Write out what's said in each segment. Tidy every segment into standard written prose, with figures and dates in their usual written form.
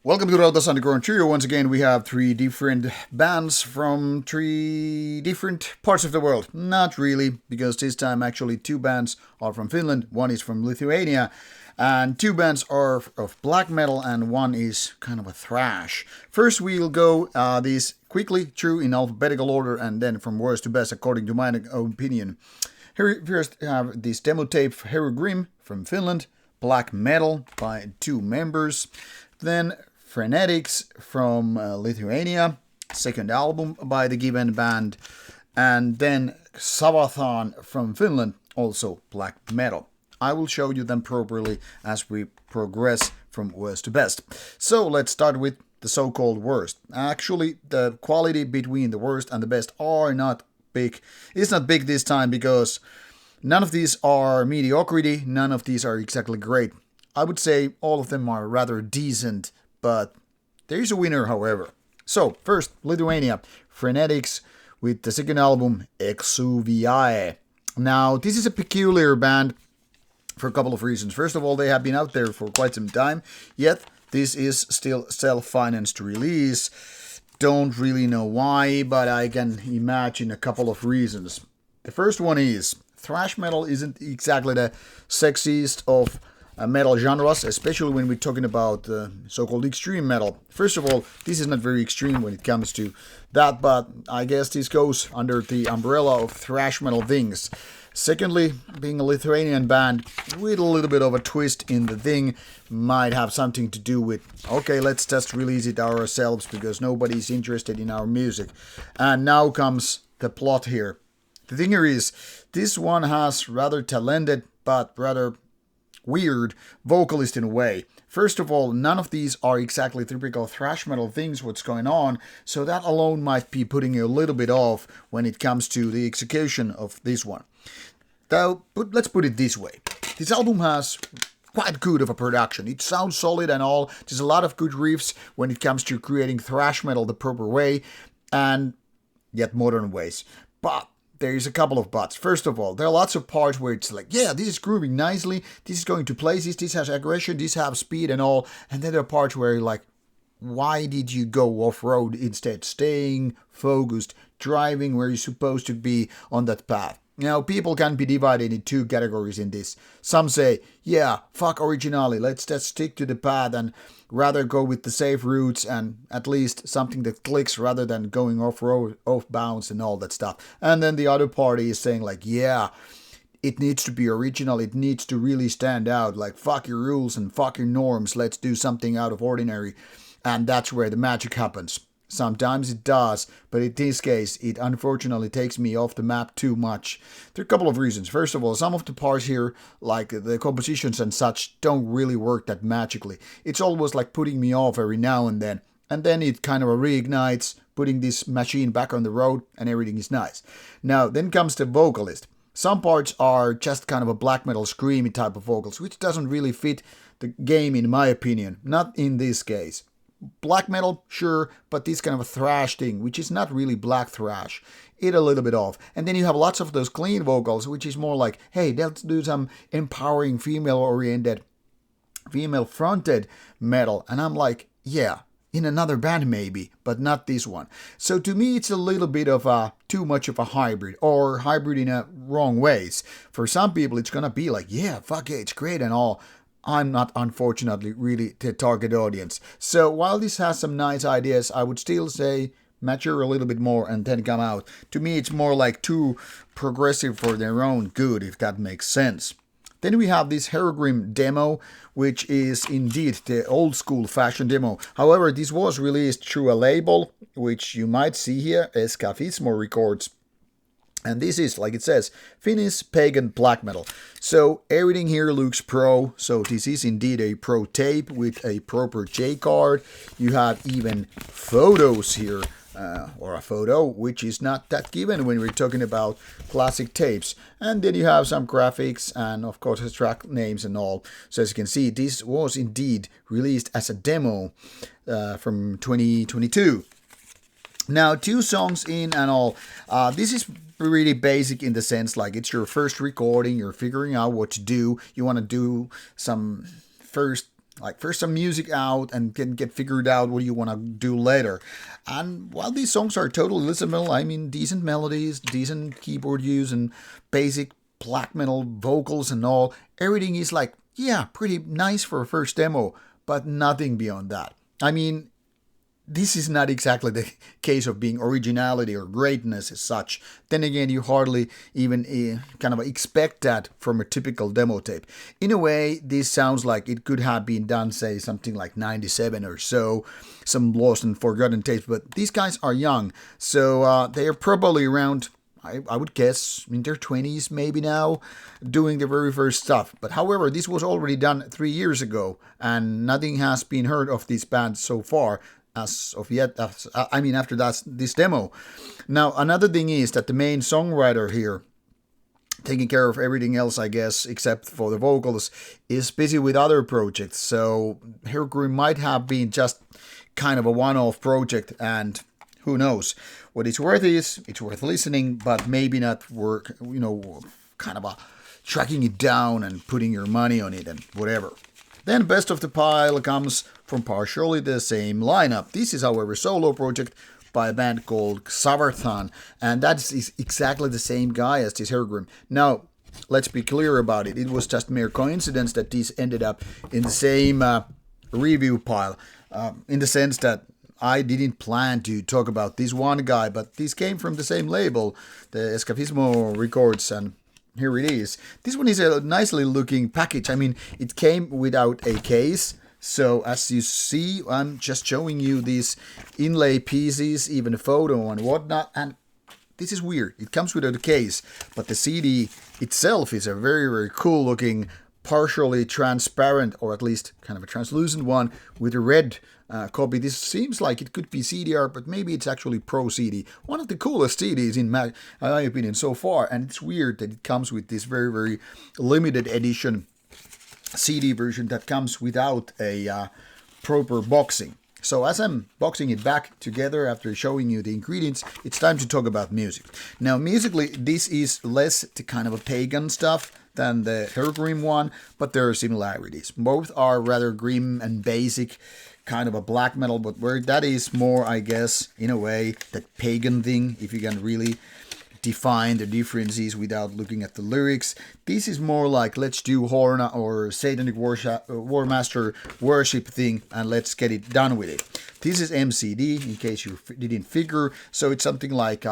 Welcome to Rauta's Underground Trio. Once again, we have three different bands from three different parts of the world. Not really, because this time actually two bands are from Finland, one is from Lithuania, and two bands are of black metal, and one is kind of a thrash. First, we'll go these quickly through in alphabetical order, and then from worst to best according to my own opinion. Here, first, we have this demo tape Herugrim from Finland, black metal by two members. Then Phrenetix from Lithuania, second album by the given band, and then Xavarthan from Finland, also black metal. I will show you them properly as we progress from worst to best. So let's start with the so-called worst. Actually, the quality between the worst and the best are not big. It's not big this time because none of these are mediocrity, none of these are exactly great. I would say all of them are rather decent, but there is a winner, however. So, first, Lithuania, Phrenetix with the second album, Exuviae. Now, this is a peculiar band for a couple of reasons. First of all, they have been out there for quite some time, yet this is still self-financed release. Don't really know why, but I can imagine a couple of reasons. The first one is, thrash metal isn't exactly the sexiest of metal genres, especially when we're talking about so-called extreme metal. First of all, this is not very extreme when it comes to that, but I guess this goes under the umbrella of thrash metal things. Secondly, being a Lithuanian band with a little bit of a twist in the thing might have something to do with, okay, let's just release it ourselves because nobody's interested in our music. And now comes the plot here. The thing here is, this one has rather talented but rather weird vocalist in a way. First of all, none of these are exactly typical thrash metal things what's going on, so that alone might be putting you a little bit off when it comes to the execution of this one. Though, but let's put it this way. This album has quite good of a production. It sounds solid and all. There's a lot of good riffs when it comes to creating thrash metal the proper way, and yet modern ways. But there's a couple of buts. First of all, there are lots of parts where it's like, yeah, this is grooving nicely, this is going to places, this has aggression, this has speed and all, and then there are parts where you're like, why did you go off-road instead? Staying focused, driving where you're supposed to be on that path. Now, people can be divided in two categories in this. Some say, yeah, fuck originality, let's just stick to the path and rather go with the safe routes and at least something that clicks rather than going off-road, off-bounds and all that stuff. And then the other party is saying like, yeah, it needs to be original, it needs to really stand out, like fuck your rules and fuck your norms, let's do something out of ordinary. And that's where the magic happens. Sometimes it does, but in this case, it unfortunately takes me off the map too much. There are a couple of reasons. First of all, some of the parts here, like the compositions and such, don't really work that magically. It's almost like putting me off every now and then it kind of reignites, putting this machine back on the road, and everything is nice. Now, then comes the vocalist. Some parts are just kind of a black metal screamy type of vocals, which doesn't really fit the game in my opinion, not in this case. Black metal, sure, but this kind of a thrash thing, which is not really black thrash, it a little bit off. And then you have lots of those clean vocals, which is more like, hey, let's do some empowering female-oriented, female-fronted metal. And I'm like, yeah, in another band maybe, but not this one. So to me, it's a little bit of a too much of a hybrid, or hybrid in a wrong ways. For some people, it's gonna be like, yeah, fuck yeah, it's great and all. I'm not, unfortunately, really the target audience. So while this has some nice ideas, I would still say mature a little bit more and then come out. To me, it's more like too progressive for their own good, if that makes sense. Then we have this Herugrim demo, which is indeed the old school fashion demo. However, this was released through a label, which you might see here, Escafismo Records. And this is, like it says, Finnish pagan black metal. So everything here looks pro. So this is indeed a pro tape with a proper J card. You have even photos here, or a photo, which is not that given when we're talking about classic tapes. And then you have some graphics and of course the track names and all. So as you can see, this was indeed released as a demo from 2022. Now, 2 songs in and all. This is pretty basic in the sense like it's your first recording, you're figuring out what to do, you want to do some first like first some music out and can get figured out what you want to do later. And while these songs are totally listenable, I mean, decent melodies, decent keyboard use, and basic black metal vocals and all, everything is like, yeah, pretty nice for a first demo, but nothing beyond that. I mean, this is not exactly the case of being originality or greatness as such. Then again, you hardly even kind of expect that from a typical demo tape. In a way, this sounds like it could have been done, say, something like 97 or so, some lost and forgotten tapes. But these guys are young, so they are probably around, I would guess, in their 20s maybe now, doing the very first stuff. But however, this was already done 3 years ago, and nothing has been heard of this band so far. As of yet, after this demo. Now, another thing is that the main songwriter here, taking care of everything else, I guess, except for the vocals, is busy with other projects. So Herugrim might have been just kind of a one-off project, and who knows. What it's worth is, it's worth listening, but maybe not work, kind of tracking it down and putting your money on it and whatever. Then best of the pile comes from partially the same lineup. This is, however, a solo project by a band called Xavarthan, and that is exactly the same guy as this Herugrim. Now, let's be clear about it. It was just mere coincidence that these ended up in the same review pile, in the sense that I didn't plan to talk about this one guy, but these came from the same label, the Escafismo records, and here it is. This one is a nicely looking package. I mean, it came without a case. So as you see, I'm just showing you these inlay pieces, even a photo and whatnot. And this is weird. It comes without a case, but the CD itself is a very, very cool looking, partially transparent, or at least kind of a translucent one with a red copy. This seems like it could be CD art, but maybe it's actually Pro CD. One of the coolest CDs in my opinion so far, and it's weird that it comes with this very, very limited edition CD version that comes without a proper boxing. So as I'm boxing it back together after showing you the ingredients, it's time to talk about music. Now, musically, this is less the kind of a pagan stuff than the Herugrim one, but there are similarities. Both are rather grim and basic, kind of a black metal, but where that is more, I guess, in a way, that pagan thing, if you can really define the differences without looking at the lyrics. This is more like, let's do Horna or Satanic War Master worship thing, and let's get it done with it. This is MCD, in case you didn't figure, so it's something like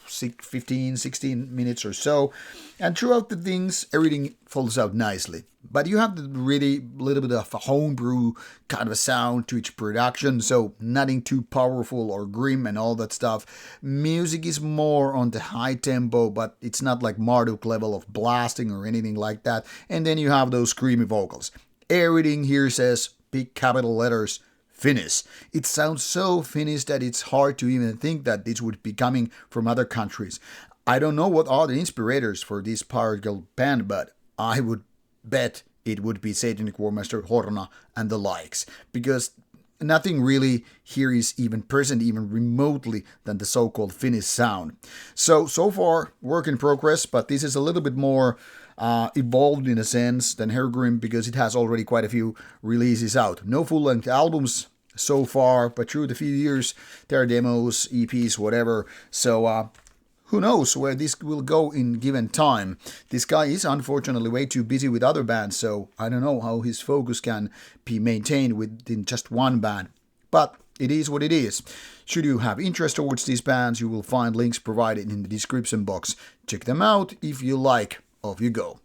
15, 16 minutes or so, and throughout the things, everything folds out nicely. But you have the really little bit of a homebrew kind of a sound to each production, so nothing too powerful or grim and all that stuff. Music is more on the high tempo, but it's not like Marduk level of blasting or anything like that. And then you have those screamy vocals. Everything here says, big capital letters, Finnish. It sounds so Finnish that it's hard to even think that this would be coming from other countries. I don't know what are the inspirators for this pirate girl band, but I would bet it would be Satanic Warmaster, Horna, and the likes, because nothing really here is even present, even remotely, than the so-called Finnish sound. So far, work in progress, but this is a little bit more evolved in a sense than Herugrim, because it has already quite a few releases out. No full-length albums so far, but through the few years, there are demos, EPs, whatever. So who knows where this will go in given time. This guy is unfortunately way too busy with other bands, so I don't know how his focus can be maintained within just one band. But it is what it is. Should you have interest towards these bands, you will find links provided in the description box. Check them out if you like. Off you go.